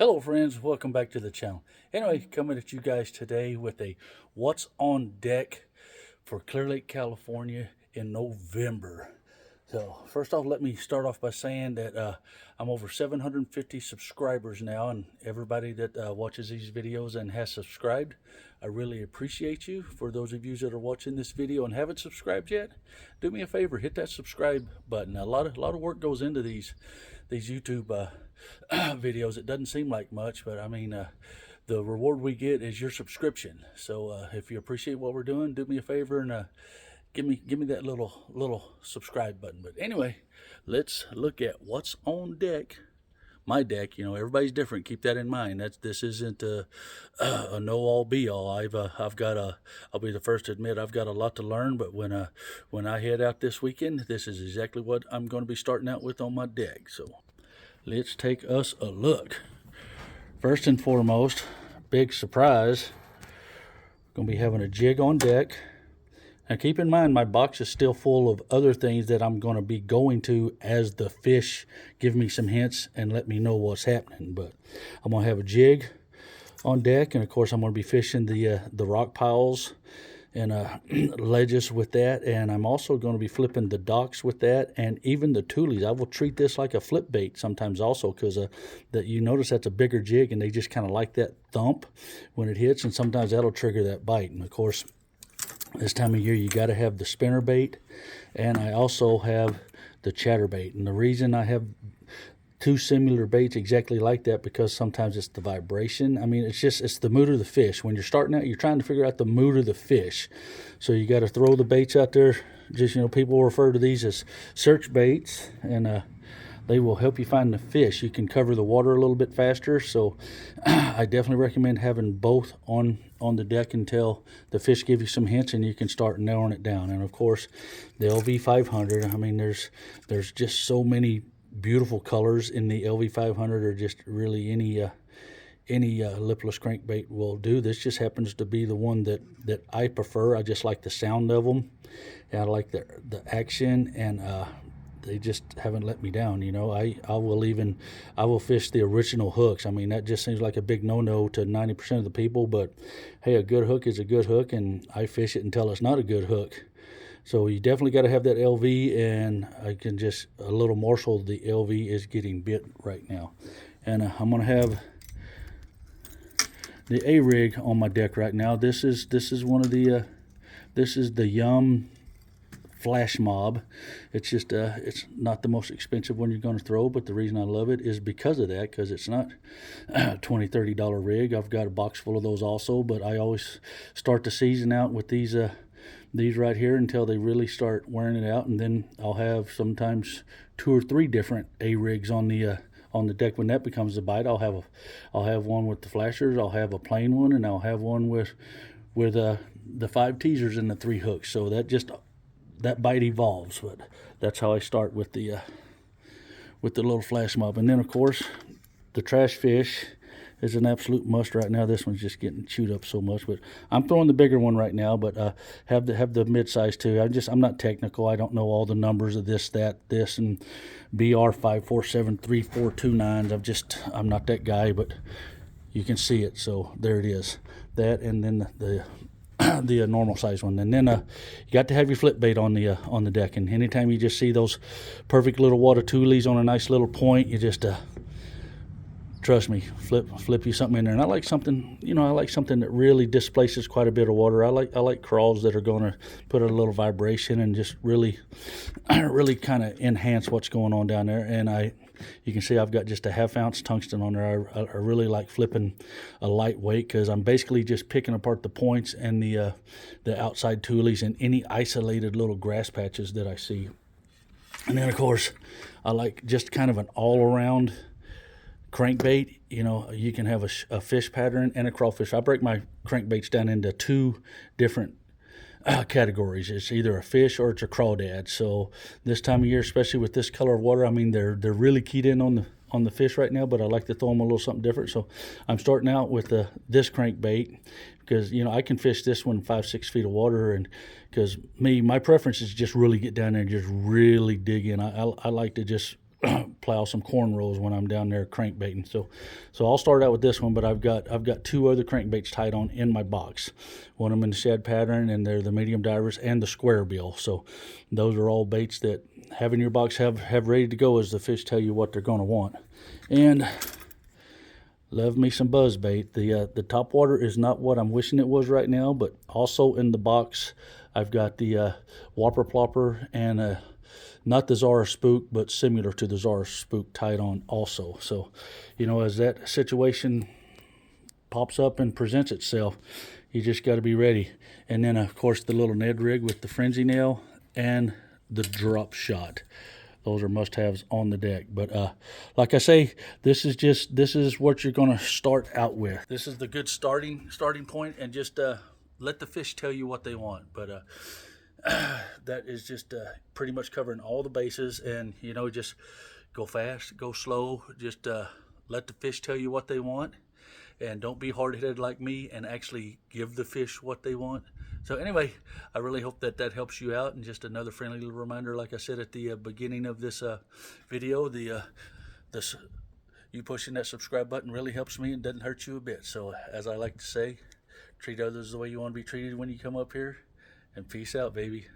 Hello friends, welcome back to the channel. Anyway, coming at you guys today with a what's on deck for Clearlake, California in November. So first off, let me start off by saying that I'm over 750 subscribers now, and everybody that watches these videos and has subscribed, I really appreciate you. For those of you that are watching this video and haven't subscribed yet, do me a favor, hit that subscribe button. A lot of work goes into these YouTube videos. It doesn't seem like much, but I mean, the reward we get is your subscription. So if you appreciate what we're doing, do me a favor and give me that little subscribe button. But anyway, let's look at what's on deck. My deck, you know, everybody's different. Keep that in mind. This isn't a know all be all. I've got I'll be the first to admit I've got a lot to learn. But when I head out this weekend, this is exactly what I'm going to be starting out with on my deck. So let's take us a look. First and foremost, big surprise. Going to be having a jig on deck. Now keep in mind, my box is still full of other things that I'm going to be going to as the fish give me some hints and let me know what's happening. But I'm going to have a jig on deck, and of course I'm going to be fishing the rock piles and ledges with that, and I'm also going to be flipping the docks with that, and even the toolies. I will treat this like a flip bait sometimes also, because that you notice that's a bigger jig and they just kind of like that thump when it hits, and sometimes that'll trigger that bite. And of course, this time of year you got to have the spinner bait, and I also have the chatterbait. And the reason I have two similar baits exactly like that, because sometimes it's the vibration. I mean, it's the mood of the fish. When you're starting out, you're trying to figure out the mood of the fish. So you got to throw the baits out there. Just, you know, people refer to these as search baits, and they will help you find the fish. You can cover the water a little bit faster. So I definitely recommend having both on the deck until the fish give you some hints and you can start narrowing it down. And of course, the LV500. I mean, there's just so many beautiful colors in the LV500, or just really any lipless crankbait will do. This just happens to be the one that I prefer. I just like the sound of them, and I like the action, and they just haven't let me down. You know, I will fish the original hooks. I mean, that just seems like a big no-no to 90% of the people, but hey, a good hook is a good hook, and I fish it until it's not a good hook. So you definitely got to have that LV, and I can just a little morsel. The LV is getting bit right now, and I'm gonna have the A-rig on my deck right now. This is one of the this is the Yum Flash Mob. It's just it's not the most expensive one you're going to throw, but the reason I love it is because of that, because it's not $20-30 rig. I've got a box full of those also, but I always start the season out with these right here until they really start wearing it out, and then I'll have sometimes 2 or 3 different A-rigs on the deck. When that becomes a bite, I'll have one with the flashers, I'll have a plain one, and I'll have one with the 5 teasers and the 3 hooks. So that bite evolves, but that's how I start with the little flash mob. And then of course the Trashfish is an absolute must right now. This one's just getting chewed up so much, but I'm throwing the bigger one right now, but have the mid-size too. I'm not technical. I don't know all the numbers of this and BR5473429s. I'm not that guy, but you can see it. So there it is. That, and then the normal size one. And then you got to have your flip bait on the deck. And anytime you just see those perfect little water toolies on a nice little point, you just trust me, flip you something in there. And I like something, you know, I like something that really displaces quite a bit of water. I like crawls that are going to put a little vibration and just really kind of enhance what's going on down there. And you can see I've got just a 1/2 ounce tungsten on there. I really like flipping a lightweight, because I'm basically just picking apart the points and the outside toolies and any isolated little grass patches that I see. And then of course I like just kind of an all-around crankbait. You know, you can have a fish pattern and a crawfish. I break my crankbaits down into 2 different categories. It's either a fish or it's a crawdad. So this time of year, especially with this color of water, I mean, they're really keyed in on the fish right now, but I like to throw them a little something different. So I'm starting out with this crankbait, because you know I can fish this one 5-6 feet of water, and because my preference is just really get down there and just really dig in. I like to just plow some cornrows when I'm down there crankbaiting. So I'll start out with this one, but I've got two other crankbaits tied on in my box. One of them in the shed pattern, and they're the medium divers and the square bill. So those are all baits that have in your box, have ready to go as the fish tell you what they're going to want. And love me some buzz bait. The top water is not what I'm wishing it was right now, but also in the box I've got the Whopper Plopper and not the Zara Spook, but similar to the Zara Spook tied on also. So, you know, as that situation pops up and presents itself, you just got to be ready. And then, of course, the little Ned rig with the frenzy nail and the drop shot. Those are must-haves on the deck. But like I say, this is what you're going to start out with. This is the good starting point, and just let the fish tell you what they want. But that is just pretty much covering all the bases. And you know, just go fast, go slow, just let the fish tell you what they want, and don't be hard-headed like me and actually give the fish what they want. So anyway, I really hope that helps you out. And just another friendly little reminder, like I said at the beginning of this video, you pushing that subscribe button really helps me and doesn't hurt you a bit. So as I like to say, treat others the way you want to be treated when you come up here. And peace out, baby.